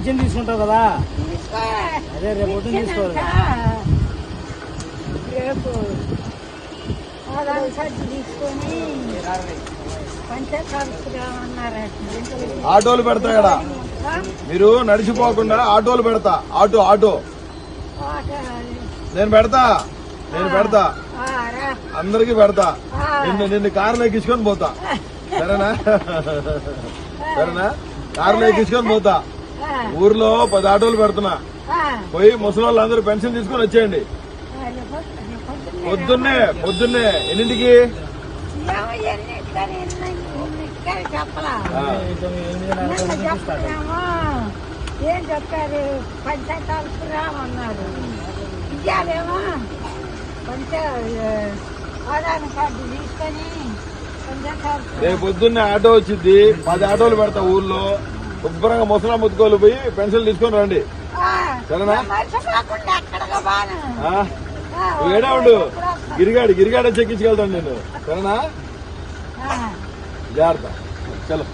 Pension తీసుకుంటావు కదా, అదే రేపు పొద్దున్న తీసుకోవాలి. రేపు ఆధార్ కార్డు తీసుకొని ఆటోలు పెడతా కదా మీరు, నడిచిపోకుండా ఆటోలు పెడతా. ఆటో నేను పెడతా అందరికి పెడతా. నిన్ను కారులో ఎక్కించుకొని పోతా, సరేనా? కారులో ఎక్కించుకొని పోతా. ఊర్లో 10 ఆటోలు పెడుతున్నా, పోయి ముసలి వాళ్ళందరూ పెన్షన్ తీసుకొని వచ్చేయండి. పొద్దున్నే ఎన్నింటికి? ఏం చెప్పారు? పంచాయతీ రామన్నారు. ఇయ్యాలేమో ఆధార్ కార్డు తీసుకొని రేపు పొద్దున్నే ఆటో వచ్చింది, 10 ఆటోలు పెడతా ఊర్లో. శుభ్రంగా ముసలా ముద్దుకోలు పోయి పెన్షన్ తీసుకొని రండి, సరేనా? ఏడా ఉండు, గిరిగాడ చెక్కించుకెళ్తాను నేను, సరేనా? జాగ్రత్త. చలో.